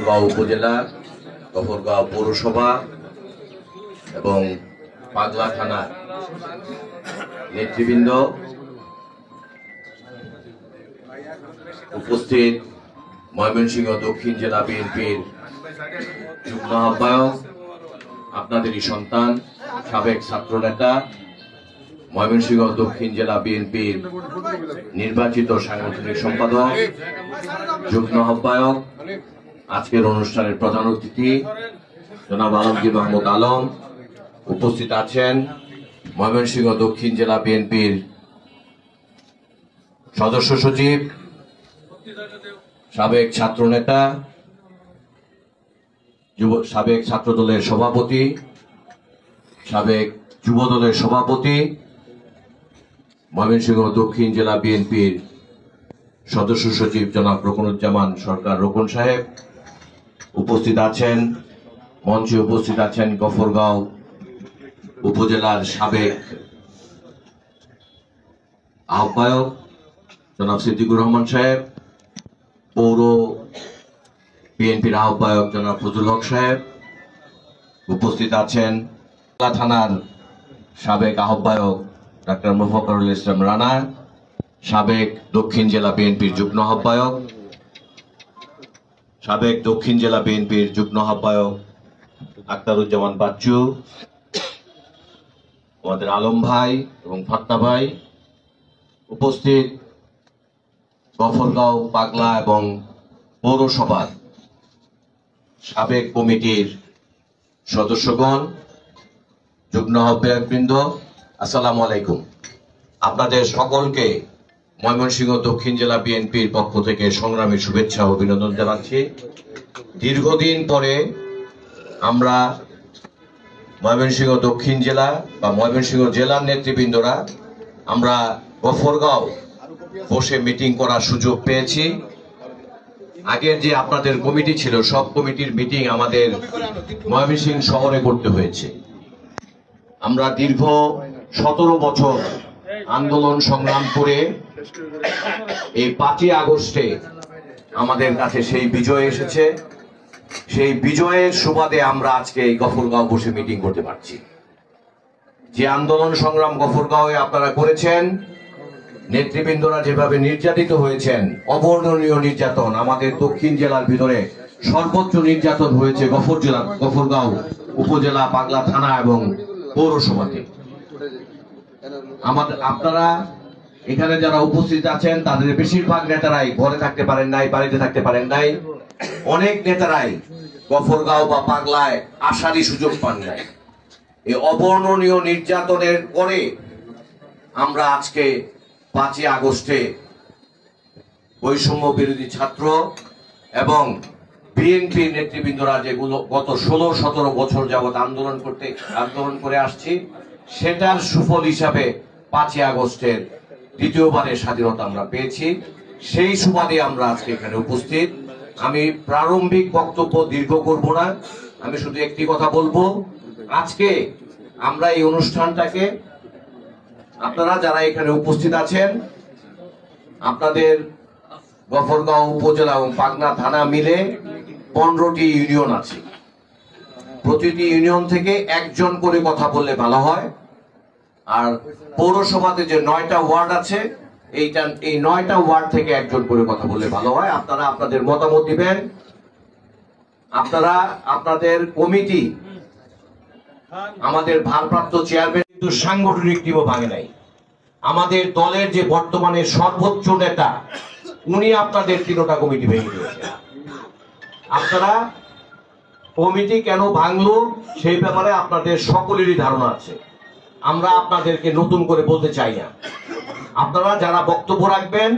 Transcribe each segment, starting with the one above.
গফরগাঁও উপজেলা, গফরগাঁও পৌরসভা এবং পাগলা থানার নেতৃবৃন্দ, উপস্থিত ময়মনসিংহ দক্ষিণ জেলা বিএনপির যুগ্ম আহ্বায়ক, আপনাদেরই সন্তান, সাবেক ছাত্রনেতা, ময়মনসিংহ দক্ষিণ জেলা বিএনপির নির্বাচিত সাংগঠনিক সম্পাদক, যুগ্ম আহ্বায়ক, আজকের অনুষ্ঠানের প্রধান অতিথি জনাব আলমগীর মাহমুদ আলম, উপস্থিত আছেন ময়মনসিংহ দক্ষিণ জেলা বিএনপির সদস্য সচিব, সাবেক ছাত্রনেতা, সাবেক ছাত্র দলের সভাপতি, সাবেক যুব দলের সভাপতি, ময়মনসিংহ দক্ষিণ জেলা বিএনপির সদস্য সচিব জনাব রোকনুজ্জামান সরকার রোকন সাহেব, উপস্থিত আছেন মঞ্চে উপস্থিত আছেন গফরগাঁও উপজেলার সাবেক আহ্বায়ক জনাব সিদ্দিকুর রহমান সাহেব, পৌর বিএনপির আহ্বায়ক জনাব ফজলুল হক সাহেব, উপস্থিত আছেন পাগলা থানার সাবেক আহ্বায়ক ডাক্তার মোফাজ্জল ইসলাম রানা, সাবেক দক্ষিণ জেলা বিএনপির যুগ্ম আহ্বায়ক, সাবেক দক্ষিণ জেলা বিএনপির যুগ্ম আহ্বায়ক আখতারুজ্জামান বাচ্চু, আমাদের আলম ভাই এবং ফাত্তা ভাই, উপস্থিত গফরগাঁও পাগলা এবং পৌরসভার সাবেক কমিটির সদস্যগণ, যুগ্ম আহ্বায়কবৃন্দ, আসসালামু আলাইকুম। আপনাদের সকলকে ময়মনসিংহ দক্ষিণ জেলা বিএনপির পক্ষ থেকে সংগ্রামী শুভেচ্ছা ও অভিনন্দন জানাচ্ছি। দীর্ঘদিন পরে আমরা ময়মনসিংহ দক্ষিণ জেলা বা ময়মনসিংহ জেলার নেতৃবৃন্দরা আমরা গফরগাঁও বসে মিটিং করার সুযোগ পেয়েছি। আগের যে আপনাদের কমিটি ছিল, সব কমিটির মিটিং আমাদের ময়মনসিংহ শহরে করতে হয়েছে। আমরা দীর্ঘ 17 বছর আন্দোলন সংগ্রাম করে এই 5ই আগস্টে আমাদের কাছে সেই বিজয় এসেছে। সেই বিজয়ের সুবাদে আমরা আজকে এই গফরগাঁও বসে মিটিং করতে পারছি। যে আন্দোলন সংগ্রাম গফরগাঁওয়ে আপনারা করেছেন, নেতৃবৃন্দরা যেভাবে নির্যাতিত হয়েছেন, অবর্ণনীয় নির্যাতন, আমাদের দক্ষিণ জেলার ভিতরে সর্বোচ্চ নির্যাতন হয়েছে গফরগাঁও উপজেলা, পাগলা থানা এবং পৌরসভাতে। আপনারা এখানে যারা উপস্থিত আছেন তাদের বেশিরভাগ নেতারাই ঘরে থাকতে পারেন নাই, বাড়িতে থাকতে পারেন নাই। অনেক নেতারাই গফরগাঁও বা পাগলায় আসারই সুযোগ পান নাই। এই অবর্ণনীয় নির্যাতনের পরে আমরা আজকে 5ই আগস্টে বৈষম্য বিরোধী ছাত্র এবং বিএনপির নেতৃবৃন্দরা যেগুলো গত 16-17 বছর যাবৎ আন্দোলন করে আসছি, সেটার সুফল হিসাবে 5ই আগস্টের দ্বিতীয়বারের স্বাধীনতা আমরা পেয়েছি। সেই সুবাদে আমরা আজকে এখানে উপস্থিত। আমি প্রারম্ভিক বক্তব্য দীর্ঘ করব না, আমি শুধু একটি কথা বলবো। আজকে আমরা এই অনুষ্ঠানটাকে, আপনারা যারা এখানে উপস্থিত আছেন, আপনাদের গফরগাঁও উপজেলা এবং পাগলা থানা মিলে 15টি ইউনিয়ন আছে। প্রতিটি ইউনিয়ন থেকে একজন করে কথা বললে ভালো হয়। আর পৌরসভাতে যে 9টা ওয়ার্ড আছে, এই 9টা ওয়ার্ড থেকে একজন করে কথা বললে ভালো হয়। আপনারা আপনাদের মতামত দিবেন। আপনারা আপনাদের কমিটি, আমাদের ভারপ্রাপ্ত চেয়ারম্যান কিন্তু সাংগঠনিক টিমও ভাঙে নাই। আমাদের দলের যে বর্তমানে সর্বোচ্চ নেতা, উনি আপনাদের 3টা কমিটি ভেঙে দিয়েছেন। আপনারা কমিটি কেন ভাঙলো সেই ব্যাপারে আপনাদের সকলেরই ধারণা আছে। আমরা আপনাদেরকে নতুন করে বলতে চাই না। আপনারা যারা বক্তব্য রাখবেন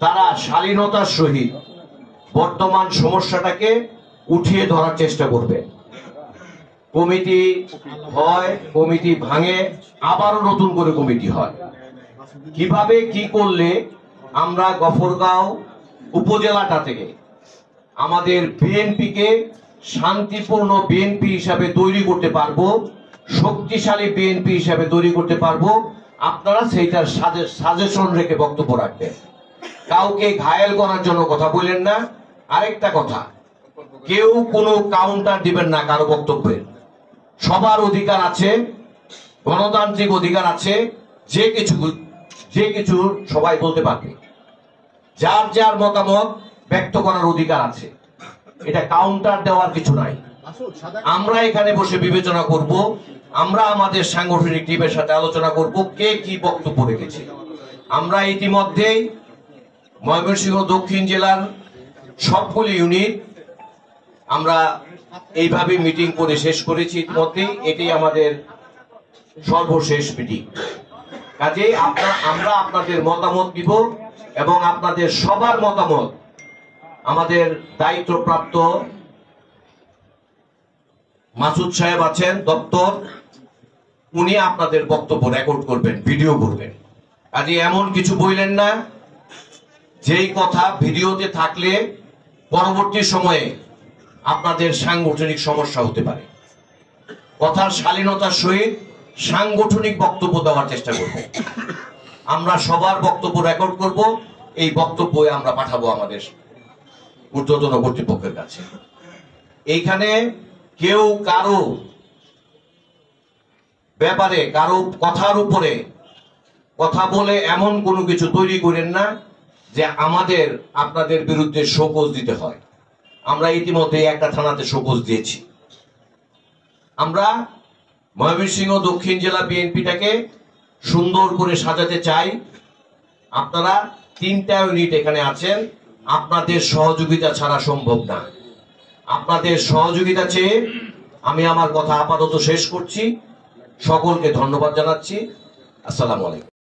তারা শালীনতার সহিত বর্তমান সমস্যাটাকে উঠিয়ে ধরার চেষ্টা করবেন। কমিটি হয়, কমিটি ভাঙে, আবারও নতুন করে কমিটি হয়। কিভাবে কি করলে আমরা গফরগাঁও উপজেলাটা থেকে আমাদের বিএনপিকে শান্তিপূর্ণ বিএনপি হিসাবে তৈরি করতে পারবো, শক্তিশালী বিএনপি হিসাবে তৈরি করতে পারবো, আপনারা সেইটার সাজেশন রেখে বক্তব্য রাখবেন। কাউকে ঘায়েল করার জন্য কথা বললেন না। আরেকটা কথা, কেউ কোনো কাউন্টার দিবেন না কারো বক্তব্যে। সবার অধিকার আছে, গণতান্ত্রিক অধিকার আছে, যে কিছু সবাই বলতে পারবে, যার যার মতামত ব্যক্ত করার অধিকার আছে। এটা কাউন্টার দেওয়ার কিছু নাই। আমরা এখানে বসে বিবেচনা করব, আমরা আমাদের সাংগঠনিক টিমের সাথে আলোচনা করব কে কি বক্তব্য রেখেছে। আমরা ইতিমধ্যেই ময়মনসিংহ দক্ষিণ জেলার সবগুলি ইউনিট আমরা এইভাবে মিটিং করে শেষ করেছি ইতিমধ্যেই। এটাই আমাদের সর্বশেষ মিটিং। কাজেই আমরা আপনাদের মতামত দিব এবং আপনাদের সবার মতামত আমাদের দায়িত্বপ্রাপ্ত মাসুদ সাহেব আছেন দপ্তর, উনি আপনাদের বক্তব্য রেকর্ড করবেন, ভিডিও করবেন। কাজে এমন কিছু বললেন না যেই কথা ভিডিওতে থাকলে পরবর্তী সময়ে আপনাদের সাংগঠনিক সমস্যা হতে পারে। কথার শালীনতার সহিত সাংগঠনিক বক্তব্য দেওয়ার চেষ্টা করব। আমরা সবার বক্তব্য রেকর্ড করব, এই বক্তব্য আমরা পাঠাবো আমাদের ঊর্ধ্বতন কর্তৃপক্ষের কাছে। এইখানে কেউ কারো ব্যাপারে, কারো কথার উপরে কথা বলে এমন কোনো কিছু তৈরি করেন না যে আমাদের আপনাদের বিরুদ্ধে শোকজ দিতে হয়। আমরা ইতিমধ্যে একটা থানাতে শোকজ দিয়েছি। আমরা ময়মনসিংহ দক্ষিণ জেলা বিএনপিটাকে সুন্দর করে সাজাতে চাই। আপনারা 3টা ইউনিট এখানে আছেন, আপনাদের সহযোগিতা ছাড়া সম্ভব না। আপনাদের সহযোগিতা চেয়ে আমি আমার কথা আপাতত শেষ করছি। সকলকে ধন্যবাদ জানাচ্ছি। আসসালামু আলাইকুম।